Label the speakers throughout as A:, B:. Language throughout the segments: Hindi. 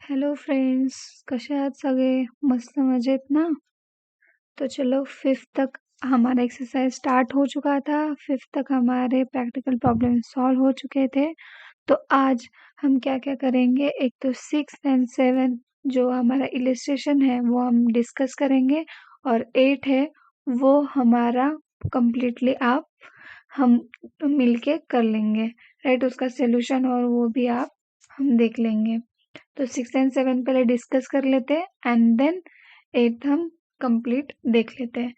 A: हॅलो फ्रेंड्स, कसे आहात सगळे? मस्त मजेत ना? तो चलो 5th तक हमारा एक्सरसाइज स्टार्ट हो चुका था। 5th तक हमारे प्रैक्टिकल प्रॉब्लम सॉल्व हो चुके थे। तो आज हम क्या-क्या करेंगे, एक तो 6th एंड 7th जो हमारा इलस्ट्रेशन है वो हम डिस्कस करेंगे और 8 है वो हमारा कंप्लीटली हम मिलके कर लेंगे, राइट? उसका सॉल्यूशन और वो भी हम देख लेंगे। तो 6 एंड 7 पहले डिस्कस कर लेते हैं एंड देन 8 हम कंप्लीट देख लेते हैं।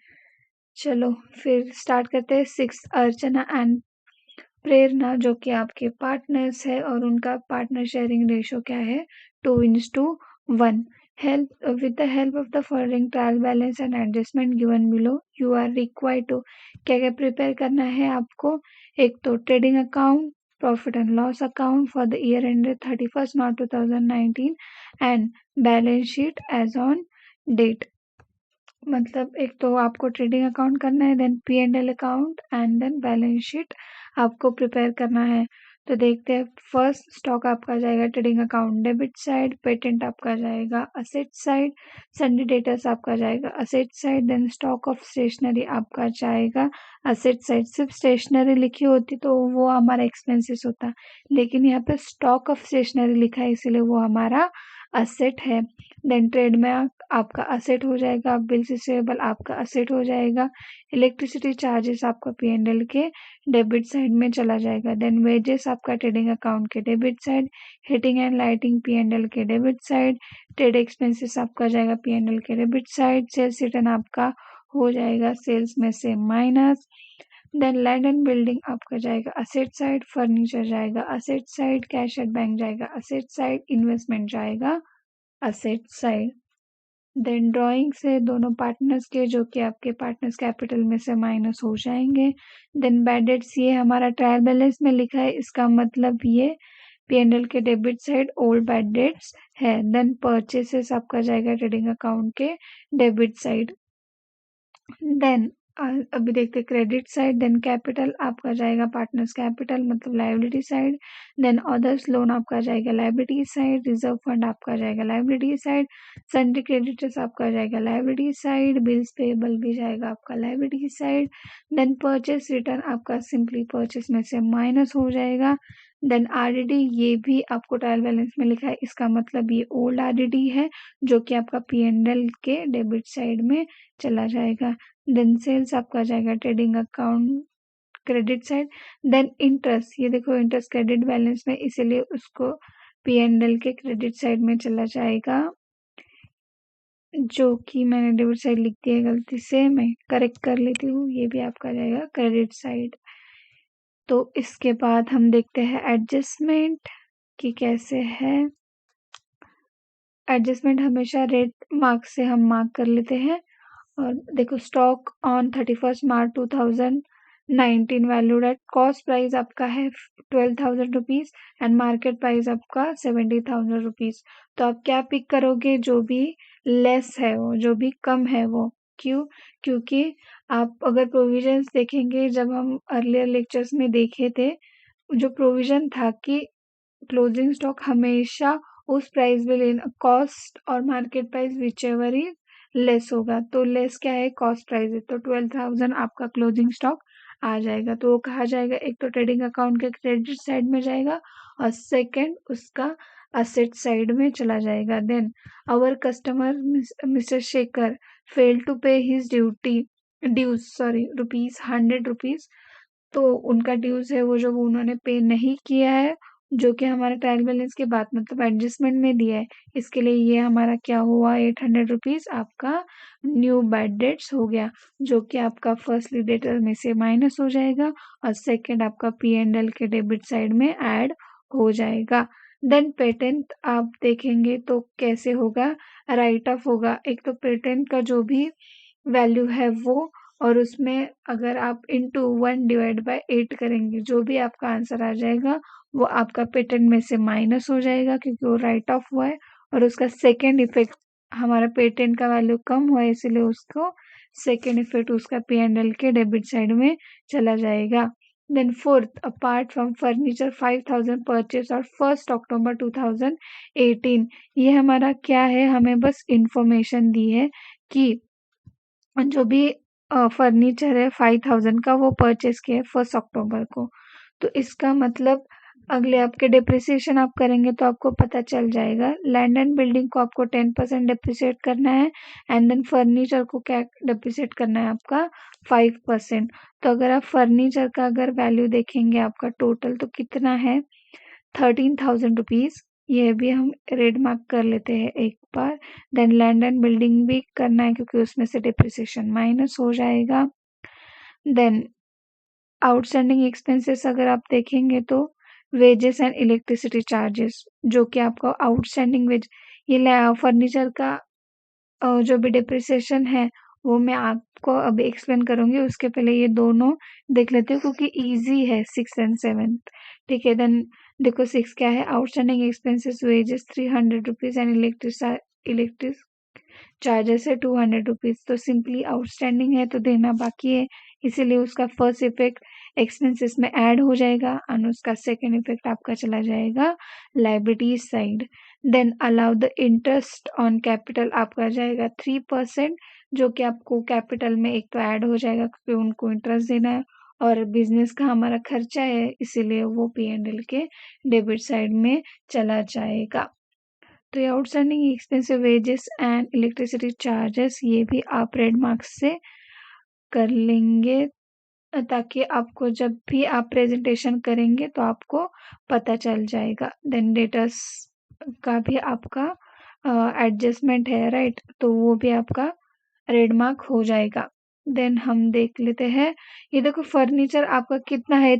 A: चलो फिर स्टार्ट करते हैं। 6 अर्चना एंड प्रेरणा जो कि आपके पार्टनर्स है और उनका पार्टनर शेयरिंग रेशो क्या है 2:1। Help with the help of the following trial balance and adjustment given below you are required to क्या क्या प्रिपेयर करना है आपको। एक तो trading account, profit and loss account for the year ended 31st March 2019 and balance sheet as on date. मतलब एक तो आपको ट्रेडिंग अकाउंट करना है, then P&L account and then balance sheet आपको प्रिपेयर करना है। तो देखते हैं, फर्स्ट स्टॉक आपका जाएगा trading account debit side, patent आपका जाएगा असेट साइड, सन्डी डेटर्स आपका जाएगा asset side, then stock of stationery आपका जाएगा असेट साइड। सिर्फ स्टेशनरी लिखी होती तो वो हमारा एक्सपेंसेस होता, लेकिन यहाँ पे स्टॉक ऑफ स्टेशनरी लिखा है इसीलिए वो हमारा असेट है। देन ट्रेड में आपका असेट हो जाएगा, बिल्स रिसीवेबल आपका असेट हो जाएगा, इलेक्ट्रिसिटी चार्जेस आपका P&L के डेबिट साइड में चला जाएगा। देन वेजेस आपका ट्रेडिंग अकाउंट के debit side, heating and lighting P&L के डेबिट साइड, ट्रेड एक्सपेंसेस आपका जाएगा P&L के डेबिट साइड, सेल्स रिटर्न आपका हो जाएगा सेल्स में से minus. Then land and building आपका जाएगा असेट साइड, फर्नीचर जाएगा asset side, cash at bank जाएगा असेट साइड, इन्वेस्टमेंट जाएगा असेट साइड। देन ड्राइंग से दोनों पार्टनर्स के जो कि आपके पार्टनर्स कैपिटल में से माइनस हो जाएंगे। देन बैड डेट्स ये हमारा ट्रायल बैलेंस में लिखा है, इसका मतलब ये P&L के debit side old bad debts है। देन परचेसेस आपका जाएगा ट्रेडिंग अकाउंट के डेबिट साइड। देन अभी देखते क्रेडिट साइड, देन कैपिटल आपका जाएगा पार्टनर्स कैपिटल मतलब liability side, than others loan आपका जाएगा लायबिलिटी साइड, रिजर्व फंड आपका जाएगा लायबिलिटी साइड, सन्डी क्रेडिटर्स आपका जाएगा लायबिलिटी साइड, बिल्स पेएबल भी जाएगा आपका liability side. Then purchase return आपका सिंपली परचेस में से माइनस हो जाएगा। देन RDD ये भी आपको ट्रायल बैलेंस में लिखा है, इसका मतलब ये ओल्ड RDD है जो कि आपका P&L के डेबिट साइड में चला जाएगा। देन सेल्स आपका जाएगा trading account credit side. Then interest, ये देखो इंटरेस्ट क्रेडिट बैलेंस में इसीलिए उसको P&L के क्रेडिट साइड में चला जाएगा, जो कि मैंने डेबिट साइड लिख दिया है गलती से, मैं करेक्ट कर लेती हूँ। ये भी आपका जाएगा क्रेडिट साइड। तो इसके बाद हम देखते हैं एडजस्टमेंट कि कैसे है। एडजस्टमेंट हमेशा रेड मार्क से हम मार्क कर लेते हैं। और देखो stock on 31st March 2019 valued at cost price आपका है 12,000 रुपीज़ एंड मार्केट प्राइस आपका 70,000 रुपीज़। तो आप क्या पिक करोगे, जो भी लेस है वो, जो भी कम है वो। क्यों? क्योंकि आप अगर प्रोविजंस देखेंगे, जब हम अर्लियर लेक्चर्स में देखे थे, जो प्रोविजन था कि क्लोजिंग स्टॉक हमेशा उस प्राइस में लेना, कॉस्ट और market price whichever is less होगा। तो लेस क्या है, कॉस्ट प्राइस है, तो 12,000 आपका क्लोजिंग स्टॉक आ जाएगा। तो वो कहा जाएगा, एक तो ट्रेडिंग अकाउंट के क्रेडिट साइड में जाएगा और सेकंड उसका असेट साइड में चला जाएगा। Then our customer mister Shekhar fail to pay his ₹100 तो उनका ड्यूज है वो जो उन्होंने पे नहीं किया है, जो कि हमारे ट्रायल बैलेंस के बाद मतलब एडजस्टमेंट में दिया है। इसके लिए ये हमारा क्या हुआ, 800 रुपीज़ आपका न्यू बैड डेट्स हो गया, जो कि आपका फर्स्टली डेटर में से माइनस हो जाएगा और सेकंड आपका P&L के डेबिट साइड में ऐड हो जाएगा। देन पेटेंट आप देखेंगे तो कैसे होगा, राइट ऑफ होगा। एक तो पेटेंट का जो भी वैल्यू है वो, और उसमें अगर आप इंटू 1/8 करेंगे, जो भी आपका आंसर आ जाएगा वो आपका पेटेंट में से माइनस हो जाएगा क्योंकि वो राइट ऑफ हुआ है। और उसका सेकेंड इफेक्ट, हमारा पेटेंट का वैल्यू कम हुआ है इसलिए उसको सेकेंड इफेक्ट उसका P&L के डेबिट साइड में चला जाएगा। Then fourth, apart from furniture 5000 purchase और 1 अक्टूबर 2018। ये हमारा क्या है, हमें बस इंफॉर्मेशन दी है कि जो भी फर्नीचर है 5000 का वो परचेज किया है 1 अक्टूबर को। तो इसका मतलब अगले आपके डिप्रिसिएशन आप करेंगे तो आपको पता चल जाएगा। लैंड एंड बिल्डिंग को आपको 10% डिप्रिसिएट करना है एंड देन फर्नीचर को क्या डिप्रिसिएट करना है आपका 5%। तो अगर आप फर्नीचर का अगर वैल्यू देखेंगे आपका टोटल तो कितना है 13,000 रुपीज। ये भी हम रेड मार्क कर लेते हैं एक बार। देन लैंड एंड बिल्डिंग भी करना है क्योंकि उसमें से डिप्रिसिएशन माइनस हो जाएगा। देन आउटस्टैंडिंग एक्सपेंसेस अगर आप देखेंगे तो वेजेस एंड इलेक्ट्रिसिटी चार्जेस, जो कि आपका आउटस्टैंडिंग वेज, ये फर्नीचर का जो भी डिप्रिसिएशन है वो मैं आपको अभी एक्सप्लेन करूंगी। उसके पहले ये दोनों देख लेते हैं क्योंकि इजी है 6 एंड 7। ठीक है, देन देखो 6 क्या है, outstanding expenses wages 300 rupees and electric charges है 200 रुपीज। तो सिंपली आउटस्टैंडिंग है तो देना बाकी है, इसीलिए उसका फर्स्ट इफेक्ट एक्सपेंसेस में ऐड हो जाएगा और उसका सेकेंड इफेक्ट आपका चला जाएगा liabilities side. Then allow the interest on capital आपका जाएगा 3%, जो कि आपको कैपिटल में एक तो ऐड हो जाएगा क्योंकि उनको इंटरेस्ट देना है और बिजनेस का हमारा खर्चा है, इसीलिए वो P&L के डेबिट साइड में चला जाएगा। तो ये outstanding expensive wages and electricity charges ये भी आप रेड मार्क्स से कर लेंगे ताकि आपको जब भी आप प्रेजेंटेशन करेंगे तो आपको पता चल जाएगा। देन डेटर्स का भी आपका एडजस्टमेंट है, राइट, तो वो भी आपका रेड मार्क हो जाएगा। देन हम देख लेते हैं, ये देखो फर्नीचर आपका कितना है,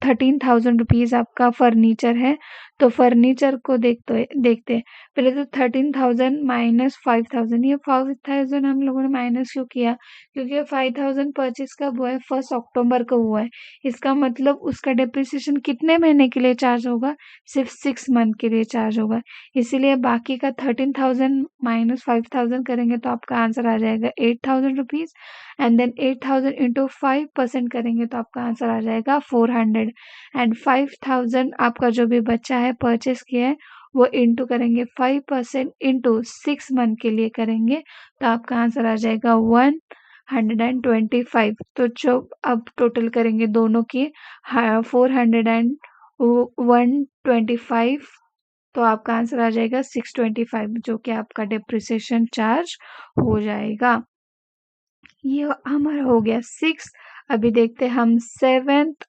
A: 13,000 रुपीज आपका फर्नीचर है। तो फर्नीचर को देखते हैं पहले तो 13,000 माइनस 5,000। ये 5,000 हम लोगों ने माइनस क्यों किया, क्योंकि 5,000 परचेज कब हुआ है 1 अक्टूबर को हुआ है। इसका मतलब उसका डिप्रिसिएशन कितने महीने के लिए चार्ज होगा, सिर्फ 6 मंथ के लिए चार्ज होगा। इसीलिए बाकी का 13,000 माइनस 5,000 करेंगे तो आपका आंसर आ जाएगा 8,000 रुपीज एंड देन 8,000 इंटू 5% करेंगे तो आपका आंसर आ जाएगा 400 एंड 5,000 आपका जो भी बच्चा है परचेस किया है वो इंटू करेंगे 5% इंटू 6 मंथ के लिए करेंगे तो आपका आंसर आ जाएगा 125। तो जो अब टोटल करेंगे दोनों की 400 एंड 125 तो आपका आंसर आ जाएगा 625, जो कि आपका डिप्रिसिएशन चार्ज हो जाएगा। ये हमारा हो गया 6। अभी देखते हैं हम 7th।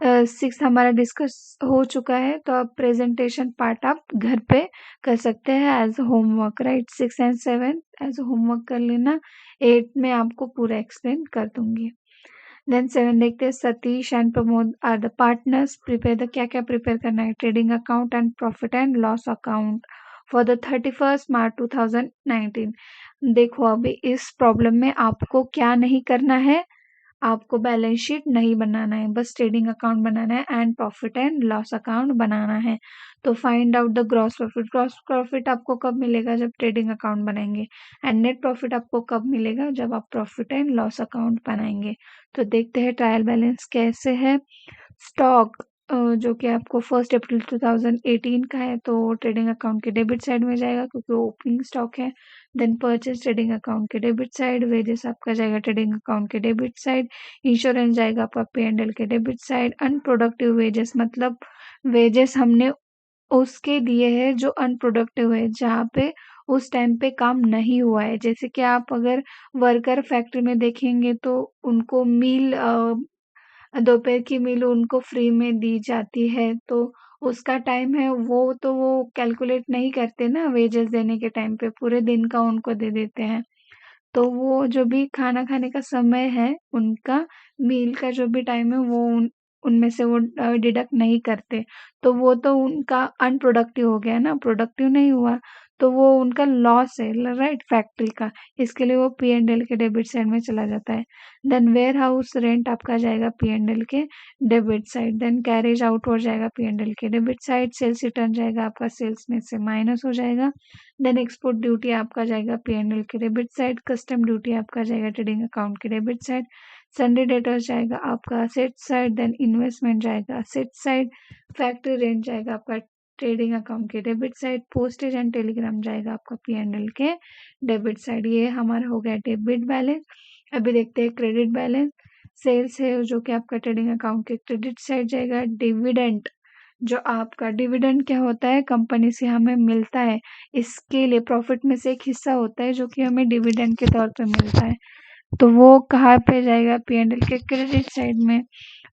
A: 6 हमारा डिस्कस हो चुका है, तो अब प्रेजेंटेशन पार्ट आप घर पे कर सकते हैं as homework, right. 6 and 7 as homework कर लेना, 8 में आपको पूरा एक्सप्लेन कर दूंगी। देन 7 देखते हैं, Satish and Pramod are the partners. Prepare the, क्या क्या प्रिपेयर करना है, trading account and profit and loss account for the 31st March 2019। देखो अभी इस प्रॉब्लम में आपको क्या नहीं करना है, आपको बैलेंस शीट नहीं बनाना है, बस ट्रेडिंग अकाउंट बनाना है and profit and loss account बनाना है। तो find out the gross profit. Gross profit आपको कब मिलेगा, जब ट्रेडिंग अकाउंट बनाएंगे, एंड नेट प्रॉफिट आपको कब मिलेगा, जब आप प्रॉफिट एंड लॉस अकाउंट बनाएंगे। तो देखते हैं ट्रायल बैलेंस कैसे है। स्टॉक जो कि आपको 1 अप्रैल 2018 का है तो ट्रेडिंग अकाउंट के डेबिट साइड में जाएगा क्योंकि वो ओपनिंग स्टॉक है। देन परचेज ट्रेडिंग अकाउंट के डेबिट साइड, वेजेस आपका जाएगा ट्रेडिंग अकाउंट के डेबिट साइड, इंश्योरेंस जाएगा आपका P&L के डेबिट साइड। अनप्रोडक्टिव वेजेस मतलब वेजेस हमने उसके दिए हैं जो अनप्रोडक्टिव है, जहाँ पे उस टाइम पे काम नहीं हुआ है। जैसे कि आप अगर वर्कर फैक्ट्री में देखेंगे तो उनको मील दोपहर की मील उनको फ्री में दी जाती है, तो उसका टाइम है वो तो वो कैलकुलेट नहीं करते ना, वेजेस देने के टाइम पे पूरे दिन का उनको दे देते हैं। तो वो जो भी खाना खाने का समय है उनका, मील का जो भी टाइम है वो उनमें से वो डिडक्ट नहीं करते, तो वो तो उनका अनप्रोडक्टिव हो गया ना, प्रोडक्टिव नहीं हुआ, तो वो उनका लॉस है, राइट, फैक्ट्री का। इसके लिए वो P&L के डेबिट साइड में चला जाता है। देन वेयर हाउस रेंट आपका जाएगा P&L के debit side. Then carriage outward जाएगा P&L के डेबिट साइड। सेल्स रिटर्न जाएगा आपका सेल्स में से माइनस हो जाएगा। देन एक्सपोर्ट ड्यूटी आपका जाएगा P&L के डेबिट साइड। कस्टम ड्यूटी आपका जाएगा ट्रेडिंग अकाउंट के डेबिट साइड। सन्डे डेटर्स जाएगा आपका असेट साइड, देन इन्वेस्टमेंट जाएगा असेट साइड, फैक्ट्री रेंट जाएगा आपका ट्रेडिंग अकाउंट के debit side, postage and Telegram जाएगा आपका P&L के डेबिट साइड। ये हमारा हो गया डेबिट बैलेंस। अभी देखते हैं क्रेडिट बैलेंस। सेल्स है जो कि आपका ट्रेडिंग अकाउंट के क्रेडिट साइड जाएगा। डिविडेंड, जो आपका डिविडेंड क्या होता है, कंपनी से हमें मिलता है, इसके लिए प्रॉफिट में से एक हिस्सा होता है जो कि हमें डिविडेंड के तौर पे मिलता है, तो वो कहाँ पे जाएगा, P&L के क्रेडिट साइड में।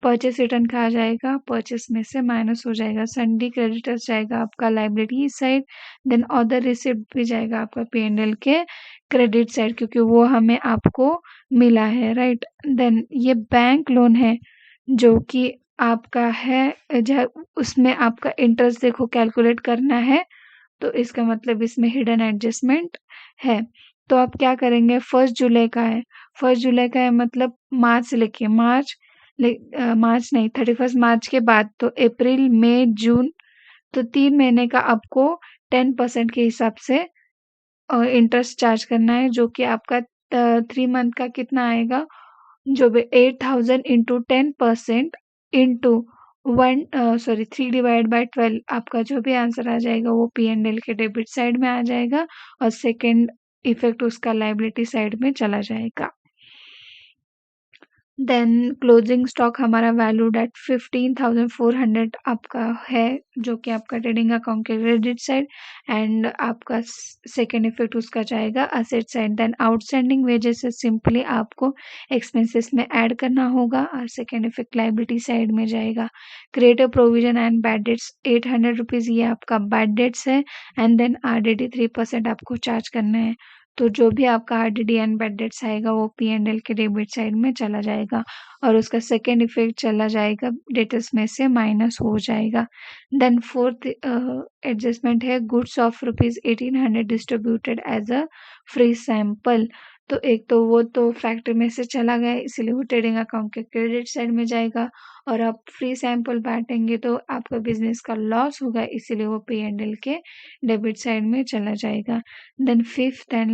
A: परचेस रिटर्न कहा जाएगा, परचेस में से माइनस हो जाएगा। सन्डी क्रेडिटर्स जाएगा आपका liability side, then other receipt भी जाएगा आपका P&L के क्रेडिट साइड, क्योंकि वो हमें आपको मिला है, राइट। देन ये बैंक लोन है जो कि आपका है, उसमें आपका इंटरेस्ट देखो कैलकुलेट करना है, तो इसका मतलब इसमें हिडन एडजस्टमेंट है। तो आप क्या करेंगे, 1 जुलाई का है, 1 जुलाई का है मतलब मार्च से लेके मार्च नहीं, 31 मार्च के बाद, तो अप्रैल मई जून, तो 3 महीने का आपको 10% के हिसाब से इंटरेस्ट चार्ज करना है, जो कि आपका 3 मंथ का कितना आएगा, जो भी 8,000 इंटू 10% इंटू 3 डिवाइड बाय 12, आपका जो भी आंसर आ जाएगा वो P&L के डेबिट साइड में आ जाएगा और सेकेंड इफेक्ट उसका लाइबिलिटी साइड में चला जाएगा। देन क्लोजिंग स्टॉक हमारा वैल्यूड एट 15,400 आपका है, जो कि आपका ट्रेडिंग अकाउंट के क्रेडिट साइड, एंड आपका सेकेंड इफेक्ट उसका जाएगा asset side. Then outstanding wages से सिंपली आपको एक्सपेंसेस में ऐड करना होगा और सेकेंड इफेक्ट लाइबिलिटी साइड में जाएगा। Creative provision and bad debts 800 rupees, ये आपका बैड डेट्स है, एंड देन RDD 3% आपको चार्ज करना है। तो जो भी आपका RDD एंड बैड डेट्स आएगा वो P&L के डेबिट साइड में चला जाएगा और उसका सेकेंड इफेक्ट चला जाएगा डेटर्स में से माइनस हो जाएगा। देन फोर्थ एडजस्टमेंट है goods of ₹1800 distributed as a free sample. तो एक तो वो तो फैक्ट्री में से चला गया, इसलिए वो ट्रेडिंग अकाउंट के क्रेडिट साइड में जाएगा, और आप फ्री सैंपल बांटेंगे तो आपका बिजनेस का लॉस होगा, इसीलिए वो P&L के डेबिट साइड में चला जाएगा। Then fifth and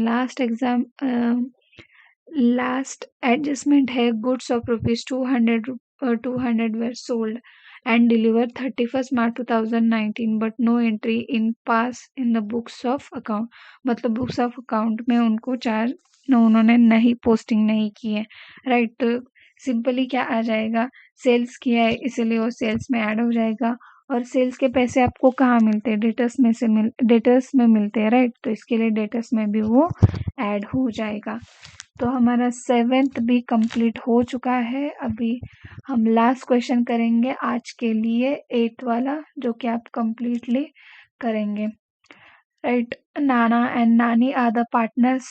A: last adjustment है goods of ₹200 were sold and delivered 31st March 2019 but no entry in pass in the books of account, मतलब बुक्स ऑफ अकाउंट में उनको चार्ज उन्होंने नहीं पोस्टिंग नहीं की है, राइट। तो सिंपली क्या आ जाएगा, सेल्स किया है इसलिए वो सेल्स में ऐड हो जाएगा, और सेल्स के पैसे आपको कहाँ मिलते हैं, डेटर्स में मिलते हैं, राइट। तो इसके लिए डेटर्स में भी वो ऐड हो जाएगा। तो हमारा 7th भी कंप्लीट हो चुका है। अभी हम लास्ट क्वेश्चन करेंगे आज के लिए, 8th वाला, जो कि आप कंप्लीटली करेंगे, right. Nana and Nani are the partners,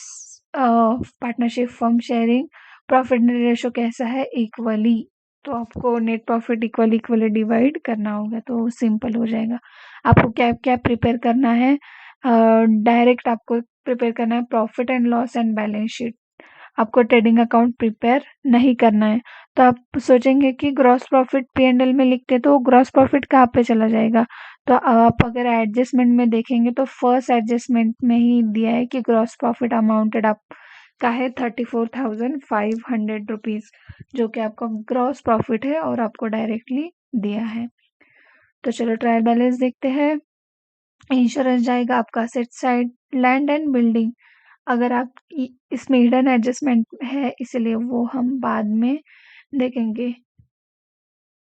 A: partnership firm sharing profit ratio कैसा है, इक्वली। तो आपको नेट प्रॉफिट इक्वली डिवाइड करना होगा, तो सिंपल हो जाएगा। आपको क्या क्या प्रिपेयर करना है, डायरेक्ट आपको प्रिपेयर करना है profit and loss and balance sheet, आपको ट्रेडिंग अकाउंट प्रिपेयर नहीं करना है। तो आप सोचेंगे कि ग्रॉस प्रॉफिट P&L में लिखते तो ग्रॉस प्रॉफिट कहाँ पे चला जाएगा, तो आप अगर एडजस्टमेंट में देखेंगे तो फर्स्ट एडजस्टमेंट में ही दिया है कि ग्रॉस प्रॉफिट अमाउंटेड आपका है 34,500 रुपीज़, जो कि आपका ग्रॉस प्रॉफिट है और आपको डायरेक्टली दिया है। तो चलो ट्रायल बैलेंस देखते हैं। इंश्योरेंस जाएगा आपका asset side, land and building, अगर आप इसमें हिडन एडजस्टमेंट है इसलिए वो हम बाद में देखेंगे।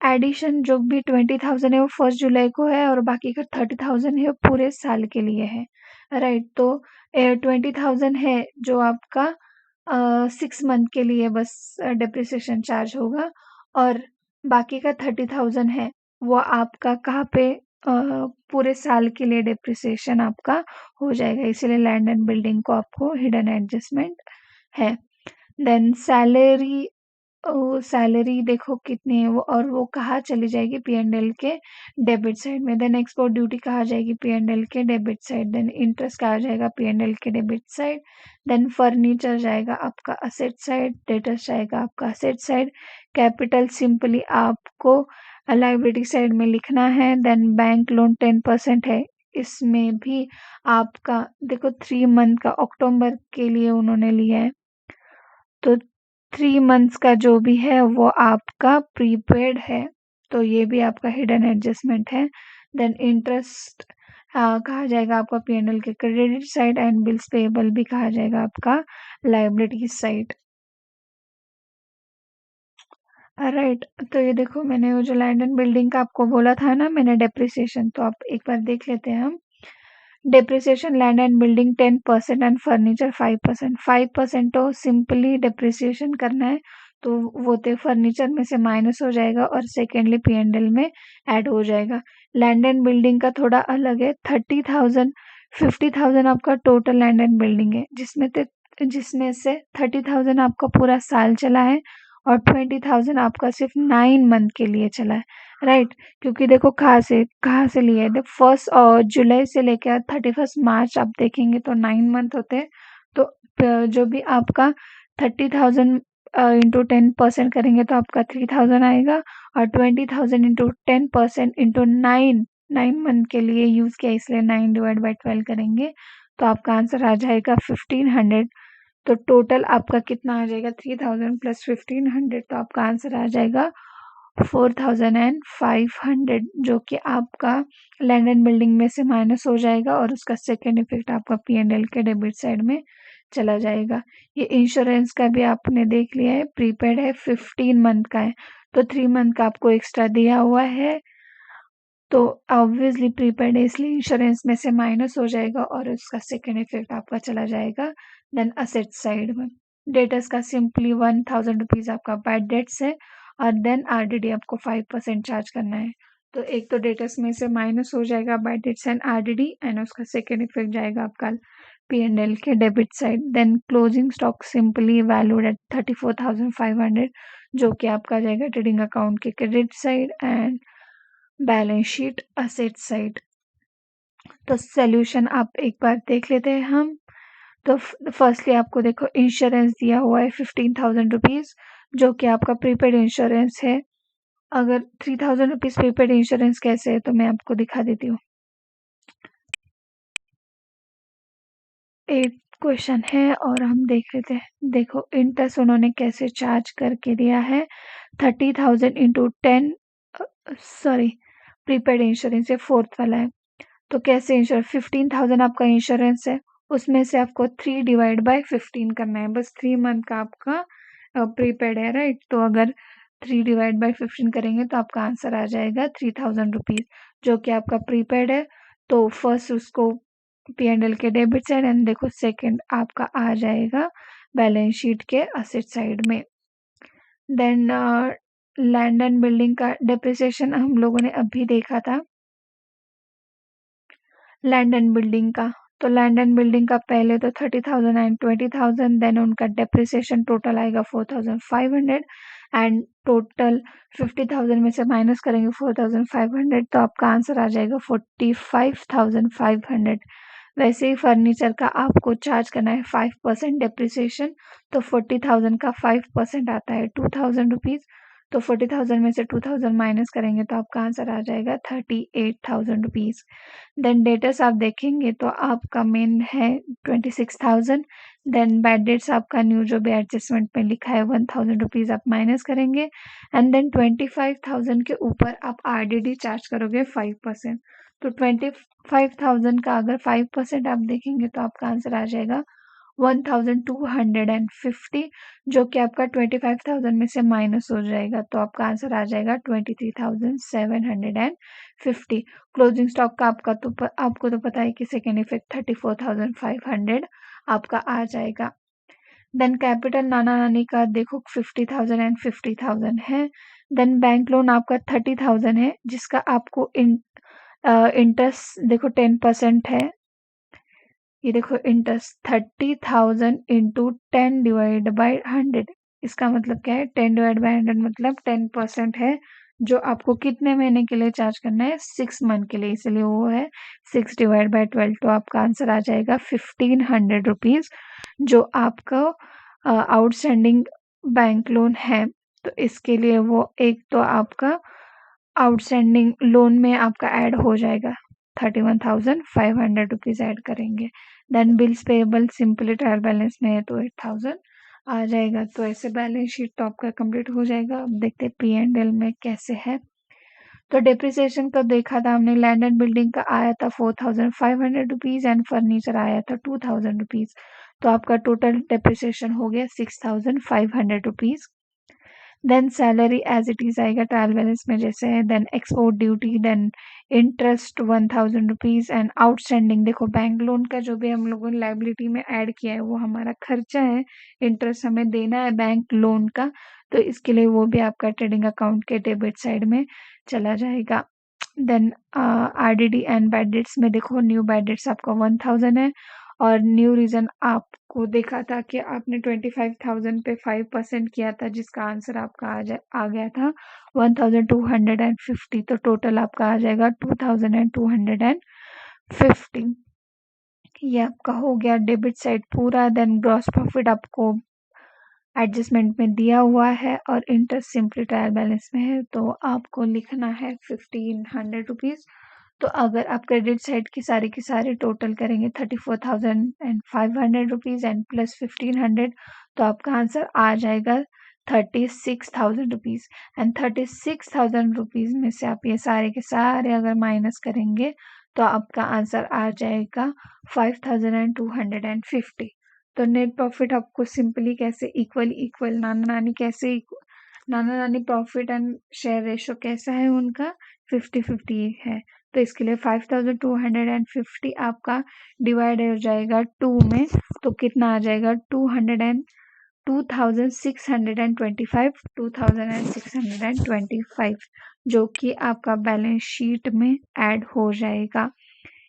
A: एडिशन जो भी 20,000 है वो 1 जुलाई को है और बाकी का 30,000 है वो पूरे साल के लिए है, राइट। तो 20,000 है जो आपका 6 मंथ के लिए बस डेप्रिसिएशन चार्ज होगा, और बाकी का 30,000 है वो आपका कहाँ पे पूरे साल के लिए डेप्रिसिएशन आपका हो जाएगा, इसलिए लैंड एंड बिल्डिंग को आपको हिडन एडजस्टमेंट है। देन सैलरी देखो कितनी है वो, और वो कहाँ चली जाएगी, P&L के डेबिट साइड में। देन एक्सपोर्ट ड्यूटी कहाँ जाएगी, P&L के डेबिट साइड। देन इंटरेस्ट कहाँ जाएगा, P&L के डेबिट साइड। देन फर्नीचर जाएगा आपका असेट साइड, डेटर्स जाएगा आपका असेट साइड। कैपिटल सिंपली आपको लायबिलिटी साइड में लिखना है। देन बैंक लोन 10% है, इसमें भी आपका देखो 3 मंथ का अक्टूबर के लिए उन्होंने लिया है, तो 3 मंथ्स का जो भी है वो आपका प्रीपेड है, तो ये भी आपका हिडन एडजस्टमेंट है। देन इंटरेस्ट कहा जाएगा आपका P&L के credit side, and bills payable भी कहा जाएगा आपका लायबिलिटी साइड। राइट, तो ये देखो मैंने वो जो लैंड एंड बिल्डिंग का आपको बोला था ना मैंने डेप्रिसिएशन, तो आप एक बार देख लेते हैं हम। Depreciation land and building 10% and furniture 5%। 5% तो सिंपली डेप्रिसिएशन करना है, तो वो तो फर्नीचर में से माइनस हो जाएगा और सेकेंडली P&L में ऐड हो जाएगा। लैंड एंड बिल्डिंग का थोड़ा अलग है। 30,000 50,000 आपका टोटल लैंड एंड बिल्डिंग है, जिसमें से 30,000 आपका पूरा साल चला है और 20,000 आपका सिर्फ 9 मंथ के लिए चला है। राइट, क्योंकि देखो कहाँ से लिया है, देखो 1 जुलाई से लेकर 31 मार्च आप देखेंगे तो 9 मंथ होते हैं। तो जो भी आपका 30,000 इंटू 10% करेंगे तो आपका 3,000 आएगा, और 20,000 इंटू 10% इंटू 9 मंथ के लिए यूज किया, इसलिए 9 डिवाइड बाई 12 करेंगे तो आपका आंसर आ जाएगा 1500। तो टोटल आपका कितना आ जाएगा, 3,000 प्लस 1500, तो आपका आंसर आ जाएगा 4,500, जो कि आपका लैंड एंड बिल्डिंग में से माइनस हो जाएगा और उसका सेकेंड इफेक्ट आपका P&L के डेबिट साइड में चला जाएगा। ये इंश्योरेंस का भी आपने देख लिया है, प्रीपेड है, 15 मंथ का है, तो 3 मंथ का आपको एक्स्ट्रा दिया हुआ है, तो ऑब्वियसली प्रीपेड है इसलिए इंश्योरेंस में से माइनस हो जाएगा और उसका सेकेंड इफेक्ट आपका चला जाएगा। देन असेट साइड में डेटर्स का सिंपली 1,000 रुपीज आपका बैड डेट्स है, और देन RDD आपको 5% चार्ज करना है। तो एक तो डेटर्स में से माइनस हो जाएगा bad debts and RDD, and उसका सेकेंड इफेक्ट जाएगा आपका P&L के debit side. Then closing stock simply valued at 34,500, जो कि आपका जाएगा ट्रेडिंग अकाउंट के credit side and balance sheet asset side. तो सॉल्यूशन आप एक बार देख लेते हैं हम। तो फर्स्टली आपको देखो इंश्योरेंस दिया हुआ है 15,000 रुपीज, जो कि आपका प्रीपेड इंश्योरेंस है। अगर 3,000 रुपीज प्रीपेड इंश्योरेंस कैसे है तो मैं आपको दिखा देती हूँ। 8 क्वेश्चन है और हम देख लेते हैं। देखो इंटरेस्ट उन्होंने कैसे चार्ज करके दिया है, 30,000 इंटू 10, सॉरी प्रीपेड इंश्योरेंस ये फोर्थ वाला है। तो कैसे इंश्योरेंस, 15,000 आपका इंश्योरेंस है, उसमें से आपको 3 डिवाइड बाय 15 करना है, बस 3 मंथ का आपका प्रीपेड है। राइट, तो अगर 3 डिवाइड बाय 15 करेंगे तो आपका आंसर आ जाएगा 3,000 रुपीज, जो कि आपका प्रीपेड है। तो फर्स्ट उसको P&L के डेबिट साइड, एंड देखो सेकंड आपका आ जाएगा बैलेंस शीट के असेट साइड में। देन लैंड एंड बिल्डिंग का डेप्रिसिएशन हम लोगों ने अभी देखा था, लैंड एंड बिल्डिंग का। तो लैंड एंड बिल्डिंग का पहले तो 30,000 एंड 20,000, देन उनका डेप्रिसिएशन टोटल आएगा 4,500, एंड टोटल 50,000 में से माइनस करेंगे 4,500, तो आपका आंसर आ जाएगा 45,500। वैसे ही फर्नीचर का आपको चार्ज करना है 5% डेप्रिसिएशन, तो 40,000 का 5% आता है 2,000 रुपीज, तो 40,000 में से 2,000 माइनस करेंगे तो आपका आंसर आ जाएगा 38,000 रुपीज। देन डेटर्स आप देखेंगे तो आपका मेन है 26,000, देन बैड डेट्स आपका न्यू जो भी एडजस्टमेंट में लिखा है 1,000 रुपीज आप माइनस करेंगे, एंड देन 25,000 के ऊपर आप RDD चार्ज करोगे 5%। तो 25,000 का अगर 5% आप देखेंगे तो आपका आंसर आ जाएगा 1,250, जो कि आपका 25,000 में से माइनस हो जाएगा, तो आपका आंसर आ जाएगा 23,750। क्लोजिंग स्टॉक का आपको तो पता है कि सेकेंड इफेक्ट 34,500 आपका आ जाएगा। देन कैपिटल नाना नानी का देखो 50,000 एंड 50,000 है। देन बैंक लोन आपका 30,000 है, जिसका आपको इंटरेस्ट देखो 10% है। ये देखो इंटरेस्ट 30,000 इंटू 10 डिवाइड बाई 100, इसका मतलब क्या है, 10 डिवाइड बाई 100 मतलब 10% है, जो आपको कितने महीने के लिए चार्ज करना है, 6 मंथ के लिए, इसलिए वो है 6 डिवाइड बाई 12, तो आपका आंसर आ जाएगा 1,500 रुपीज, जो आपका आउटस्टैंडिंग बैंक लोन है। तो इसके लिए वो एक तो आपका आउटस्टैंडिंग लोन में आपका ऐड हो जाएगा, 31,500 रुपीज ऐड करेंगे। Then bills payable simply trial balance में है तो 8,000 आ जाएगा। तो ऐसे बैलेंस शीट तो आपका कंप्लीट हो जाएगा। अब देखते हैं P&L में कैसे है। तो डेप्रिसिएशन का देखा था हमने, लैंड एंड बिल्डिंग का आया था 4500 रुपीज एंड फर्नीचर आया था 2000 रुपीज। तो आपका टोटल डेप्रिसिएशन हो गया 6500 rupees. Then salary as it is आएगा ट्रायल बैलेंस में जैसे है। Then export duty, then interest 1000 rupees and outstanding. देखो बैंक लोन का जो भी हम लोगों ने लाइबिलिटी में ऐड किया है वो हमारा खर्चा है, इंटरेस्ट हमें देना है बैंक लोन का, तो इसके लिए वो भी आपका ट्रेडिंग अकाउंट के डेबिट साइड में चला जाएगा। Then R D D and bad debts में देखो, न्यू बैड डेट्स आपका 1000 है और न्यू रीजन आपको देखा था कि आपने 25,000 पे 5% किया था, जिसका आंसर आपका आ गया था 1250। तो टोटल आपका आ जाएगा 2250। ये आपका हो गया डेबिट साइड पूरा। देन ग्रॉस प्रॉफिट आपको एडजस्टमेंट में दिया हुआ है और इंटरेस्ट सिंपली ट्रायल बैलेंस में है, तो आपको लिखना है 1500 रुपीज। तो अगर आप क्रेडिट साइड की सारी टोटल करेंगे 34,500 रुपीज एंड प्लस 1500, तो आपका आंसर आ जाएगा 36,000 रुपीज। एंड 36,000 रुपीज में से आप ये सारे के सारे अगर माइनस करेंगे तो आपका आंसर आ जाएगा 5250। तो नेट प्रॉफिट आपको सिंपली कैसे इक्वल नाना नानी कैसे नाना नानी प्रॉफिट एंड शेयर रेशो कैसा है उनका 50-50 है। तो इसके लिए 5250 आपका डिवाइड हो जाएगा 2 में, तो कितना आ जाएगा 2625 जो कि आपका बैलेंस शीट में ऐड हो जाएगा।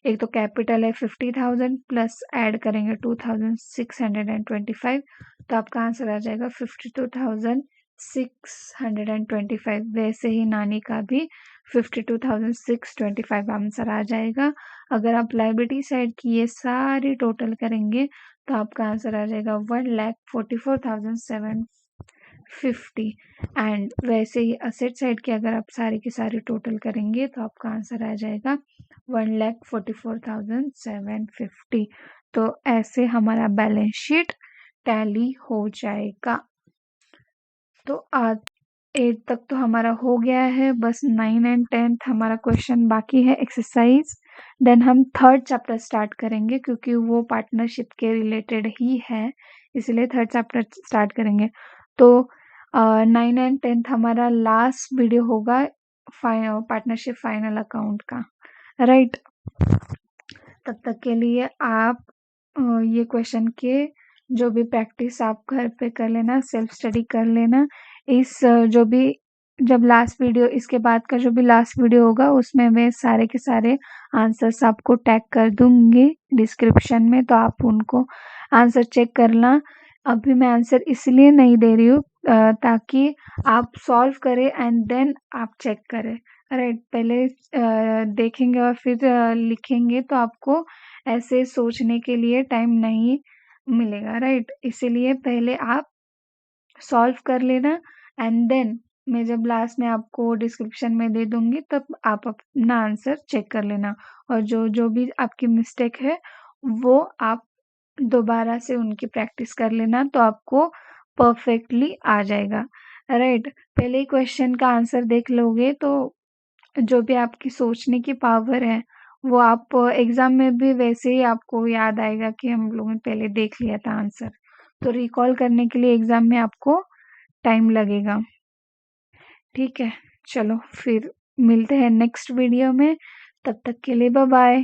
A: एक तो कैपिटल है 50,000 प्लस ऐड करेंगे 2625, तो आपका आंसर आ जाएगा 52,625। वैसे ही नानी का भी 52,625 आंसर आ जाएगा। अगर आप लाइबिलिटी साइड की ये सारी टोटल करेंगे तो आपका आंसर आ जाएगा 1,44,750। एंड वैसे ही असेट साइड की अगर आप सारी की सारी टोटल करेंगे तो आपका आंसर आ जाएगा 1,44,750। तो ऐसे हमारा बैलेंस शीट टैली हो जाएगा। तो आज 8 तक तो हमारा हो गया है, बस 9 एंड 10 हमारा क्वेश्चन बाकी है एक्सरसाइज। देन हम थर्ड चैप्टर स्टार्ट करेंगे क्योंकि वो पार्टनरशिप के रिलेटेड ही है, इसलिए थर्ड चैप्टर स्टार्ट करेंगे। तो 9 एंड 10 हमारा लास्ट वीडियो होगा पार्टनरशिप फाइनल अकाउंट का, राइट। तब तक के लिए आप ये क्वेश्चन के जो भी प्रैक्टिस आप घर पे कर लेना, सेल्फ स्टडी कर लेना। इस जो भी जब लास्ट वीडियो इसके बाद का जो भी लास्ट वीडियो होगा उसमें मैं सारे के सारे आंसर्स आपको टैग कर दूंगी डिस्क्रिप्शन में, तो आप उनको आंसर चेक करना। अभी मैं आंसर इसलिए नहीं दे रही हूँ ताकि आप सॉल्व करें एंड देन आप चेक करें, राइट। पहले देखेंगे और फिर लिखेंगे तो आपको ऐसे सोचने के लिए टाइम नहीं मिलेगा, राइट। इसीलिए पहले आप सॉल्व कर लेना एंड देन मैं जब लास्ट में आपको डिस्क्रिप्शन में दे दूंगी तब आप अपना आंसर चेक कर लेना। और जो जो भी आपकी मिस्टेक है वो आप दोबारा से उनकी प्रैक्टिस कर लेना, तो आपको परफेक्टली आ जाएगा, राइट। पहले ही क्वेश्चन का आंसर देख लोगे तो जो भी आपकी सोचने की पावर है वो आप एग्जाम में भी वैसे ही आपको याद आएगा कि हम लोगों ने पहले देख लिया था आंसर। तो रिकॉल करने के लिए एग्जाम में आपको टाइम लगेगा, ठीक है। चलो फिर मिलते हैं नेक्स्ट वीडियो में, तब तक के लिए बाय बाय।